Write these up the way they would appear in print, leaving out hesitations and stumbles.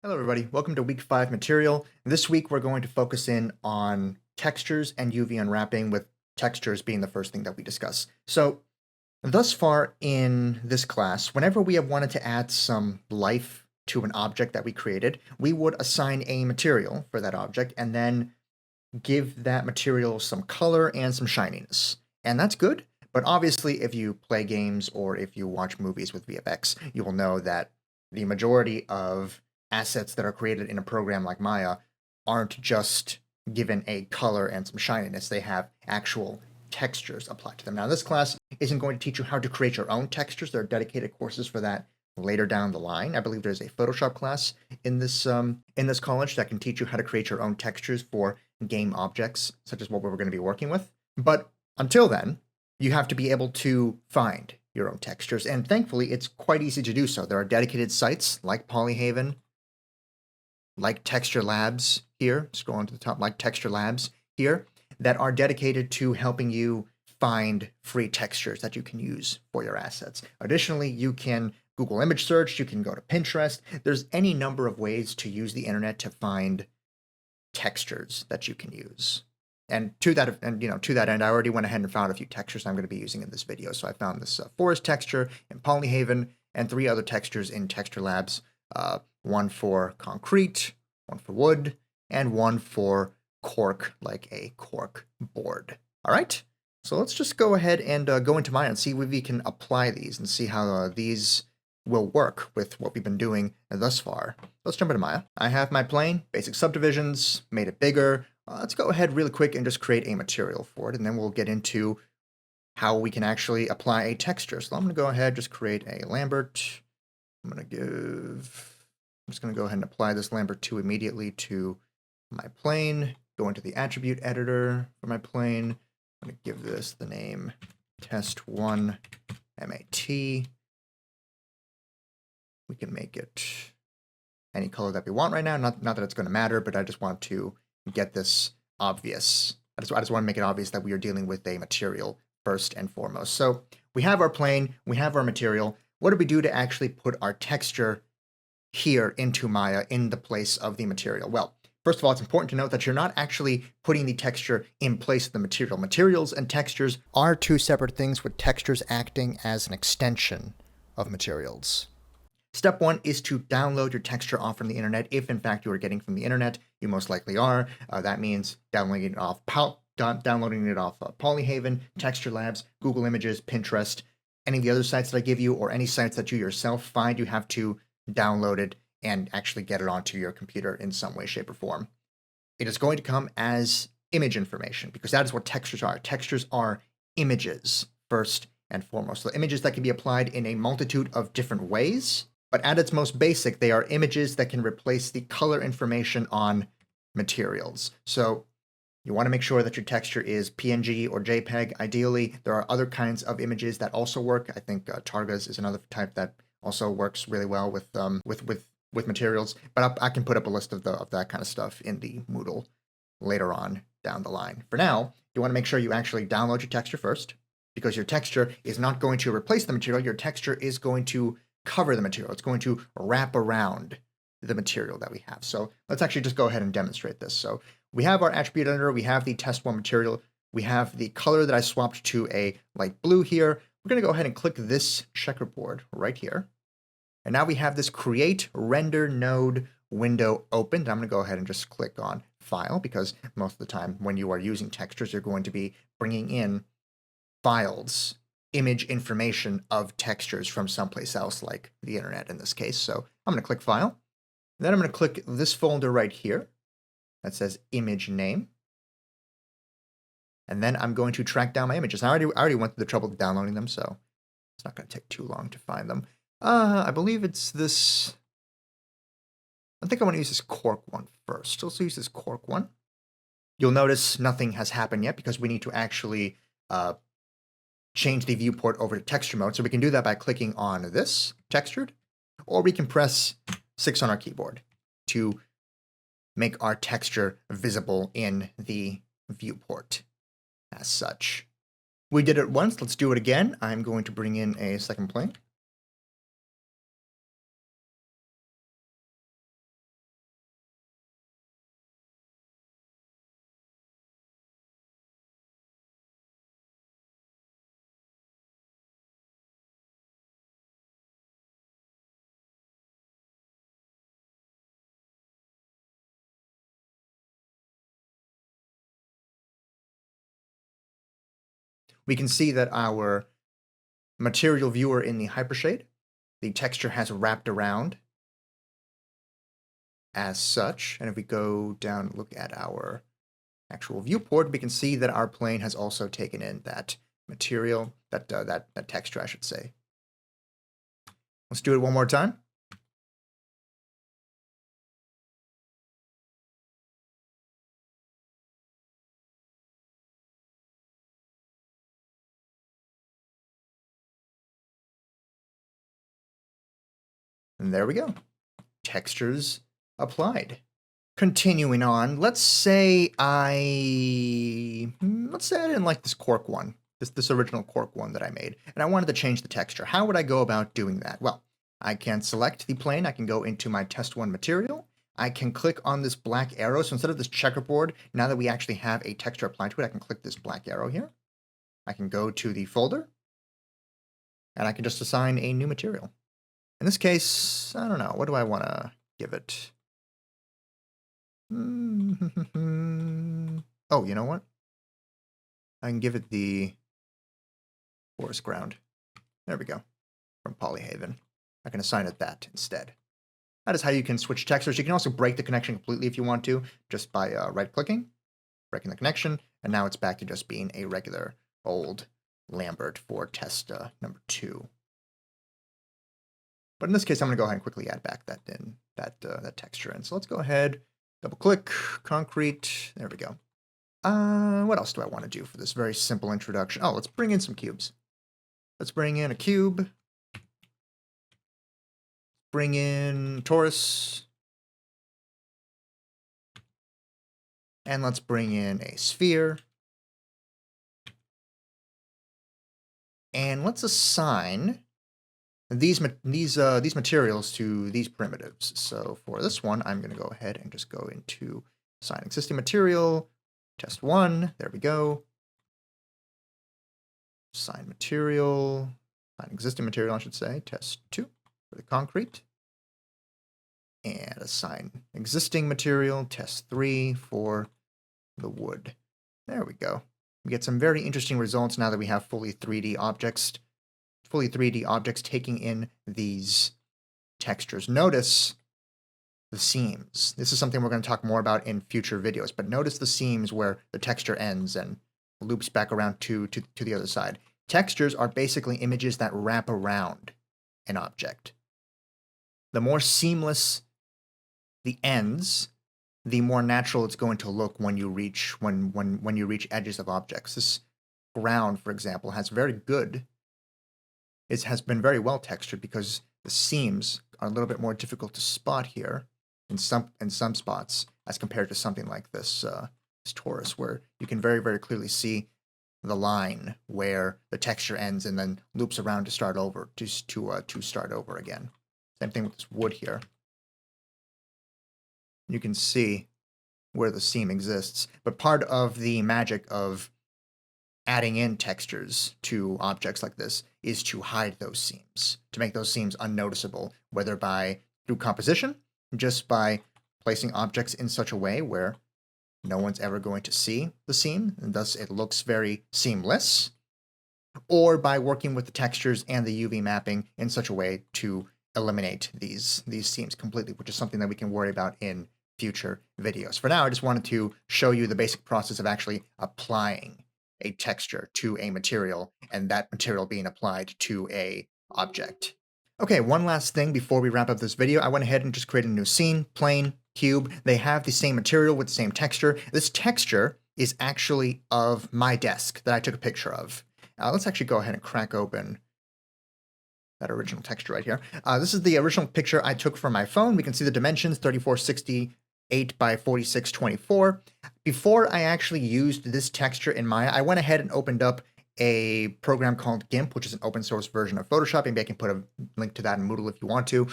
Hello, everybody. Welcome to week 5 material. This week, we're going to focus in on textures and UV unwrapping, with textures being the first thing that we discuss. So, thus far in this class, whenever we have wanted to add some life to an object that we created, we would assign a material for that object and then give that material some color and some shininess. And that's good. But obviously, if you play games or if you watch movies with VFX, you will know that the majority of assets that are created in a program like Maya aren't just given a color and some shininess. They have actual textures applied to them. Now, this class isn't going to teach you how to create your own textures. There are dedicated courses for that later down the line. I believe there's a Photoshop class in this college that can teach you how to create your own textures for game objects, such as what we're going to be working with. But until then, you have to be able to find your own textures, and thankfully, it's quite easy to do so. There are dedicated sites like Polyhaven, like Texture Labs here, scrolling to the top, like Texture Labs here, that are dedicated to helping you find free textures that you can use for your assets. Additionally, you can Google image search, you can go to Pinterest. There's any number of ways to use the internet to find textures that you can use. And to that end, I already went ahead and found a few textures I'm going to be using in this video. So I found this forest texture in Polyhaven and 3 other textures in Texture Labs. One for concrete, one for wood, and one for cork, like a cork board. All right, so let's just go ahead and go into Maya and see if we can apply these and see how these will work with what we've been doing thus far. Let's jump into Maya. I have my plane, basic subdivisions, made it bigger. Let's go ahead really quick and just create a material for it, and then we'll get into how we can actually apply a texture. So I'm going to go ahead, just create a Lambert. I'm just going to go ahead and apply this Lambert 2 immediately to my plane. Go into the attribute editor for my plane. I'm going to give this the name test1 mat. We can make it any color that we want right now. Not that it's going to matter, but I just want to get this obvious. I just want to make it obvious that we are dealing with a material first and foremost. So we have our plane, we have our material. What do we do to actually put our texture here into Maya in the place of the material? Well, first of all, it's important to note that you're not actually putting the texture in place of the material. Materials and textures are 2 separate things, with textures acting as an extension of materials. Step 1 is to download your texture off from the internet. If in fact you are getting from the internet, you most likely are. That means downloading it off Polyhaven, Texture Labs, Google Images, Pinterest, any of the other sites that I give you, or any sites that you yourself find. You have to download it and actually get it onto your computer in some way, shape, or form. It is going to come as image information, because that is what textures are. Textures are images first and foremost. So images that can be applied in a multitude of different ways. But at its most basic, they are images that can replace the color information on materials. So you want to make sure that your texture is PNG or JPEG. Ideally, there are other kinds of images that also work. I think Targas is another type that also works really well with materials. But I can put up a list of that kind of stuff in the Moodle later on down the line. For now, you want to make sure you actually download your texture first, because your texture is not going to replace the material. Your texture is going to cover the material. It's going to wrap around the material that we have. So let's actually just go ahead and demonstrate this. So we have our attribute editor, we have the test1 material, we have the color that I swapped to a light blue here. We're going to go ahead and click this checkerboard right here. And now we have this create render node window opened. I'm going to go ahead and just click on file, because most of the time when you are using textures, you're going to be bringing in files, image information of textures from someplace else, like the internet in this case. So I'm going to click file. Then I'm going to click this folder right here that says image name. And then I'm going to track down my images. I already went through the trouble of downloading them, so it's not going to take too long to find them. I believe it's this. I think I want to use this cork one first. Let's use this cork one. You'll notice nothing has happened yet, because we need to actually change the viewport over to texture mode. So we can do that by clicking on this textured, or we can press 6 on our keyboard to make our texture visible in the viewport as such. We did it once, let's do it again. I'm going to bring in a second plane. we can see that our material viewer in the hypershade, the texture has wrapped around as such. And if we go down and look at our actual viewport, we can see that our plane has also taken in that material, that texture, I should say. Let's do it one more time. And there we go. Textures applied. Continuing on, let's say I didn't like this cork one, this original cork one that I made, and I wanted to change the texture. How would I go about doing that? Well, I can select the plane. I can go into my test one material. I can click on this black arrow. So instead of this checkerboard, now that we actually have a texture applied to it, I can click this black arrow here. I can go to the folder, and I can just assign a new material. In this case, I don't know. What do I want to give it? Oh, you know what? I can give it the forest ground. There we go. From Polyhaven. I can assign it that instead. That is how you can switch textures. You can also break the connection completely if you want to, just by right-clicking, breaking the connection, and now it's back to just being a regular old Lambert for test number 2. But in this case, I'm going to go ahead and quickly add back that texture in. So let's go ahead, double-click, concrete. There we go. What else do I want to do for this very simple introduction? Oh, let's bring in some cubes. Let's bring in a cube. Bring in torus. And let's bring in a sphere. And let's assign these materials to these primitives. So for this one, I'm going to go ahead and just go into assign existing material, test 1. There we go. Assign material, assign existing material, I should say, test 2 for the concrete. And assign existing material, test 3 for the wood. There we go. We get some very interesting results now that we have fully 3D objects taking in these textures. Notice the seams. This is something we're going to talk more about in future videos, but notice the seams where the texture ends and loops back around to the other side. Textures are basically images that wrap around an object. The more seamless the ends, the more natural it's going to look when you reach edges of objects. This ground, for example, has been very well textured because the seams are a little bit more difficult to spot here in some spots as compared to something like this torus, where you can very, very clearly see the line where the texture ends and then loops around to start over, to start over again. Same thing with this wood here. You can see where the seam exists, but part of the magic of adding in textures to objects like this is to hide those seams, to make those seams unnoticeable, whether through composition, just by placing objects in such a way where no one's ever going to see the seam, and thus it looks very seamless, or by working with the textures and the UV mapping in such a way to eliminate these seams completely, which is something that we can worry about in future videos. For now, I just wanted to show you the basic process of actually applying a texture to a material, and that material being applied to a object. Okay, one last thing before we wrap up this video. I went ahead and just created a new scene, plane, cube. They have the same material with the same texture. This texture is actually of my desk that I took a picture of. Let's actually go ahead and crack open that original texture right here. This is the original picture I took from my phone. We can see the dimensions, 3468 by 4624. Before I actually used this texture in Maya, I went ahead and opened up a program called GIMP, which is an open source version of Photoshop. Maybe I can put a link to that in Moodle if you want to.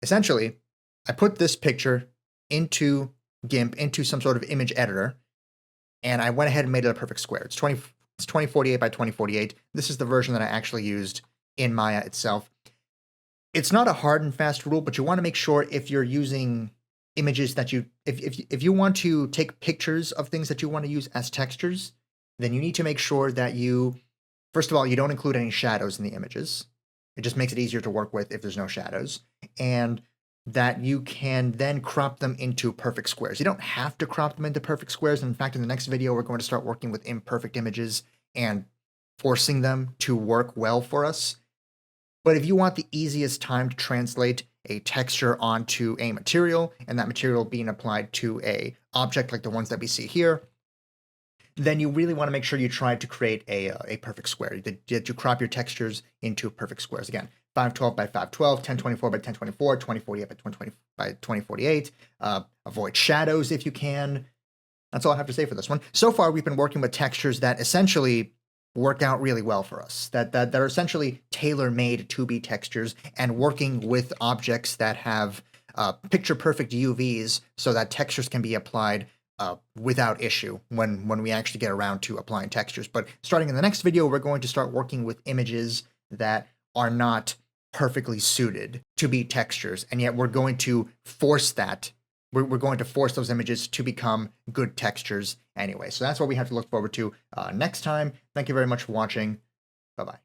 Essentially, I put this picture into GIMP, into some sort of image editor, and I went ahead and made it a perfect square. It's 2048 by 2048. This is the version that I actually used in Maya itself. It's not a hard and fast rule, but you want to make sure if you're using images that if you want to take pictures of things that you want to use as textures, then you need to make sure that you, first of all, you don't include any shadows in the images. It just makes it easier to work with if there's no shadows. And that you can then crop them into perfect squares. You don't have to crop them into perfect squares. In fact, in the next video, we're going to start working with imperfect images and forcing them to work well for us. But if you want the easiest time to translate a texture onto a material, and that material being applied to a object like the ones that we see here, then you really want to make sure you try to create a perfect square, that you crop your textures into perfect squares. Again, 512 by 512, 1024 by 1024, 2048 by 2048. Avoid shadows if you can. That's all I have to say for this one. So far, we've been working with textures that essentially work out really well for us, that are essentially tailor-made to be textures, and working with objects that have picture-perfect UVs so that textures can be applied without issue when we actually get around to applying textures. But starting in the next video, we're going to start working with images that are not perfectly suited to be textures, and yet we're going to force that. We're going to force those images to become good textures anyway. So that's what we have to look forward to next time. Thank you very much for watching. Bye-bye.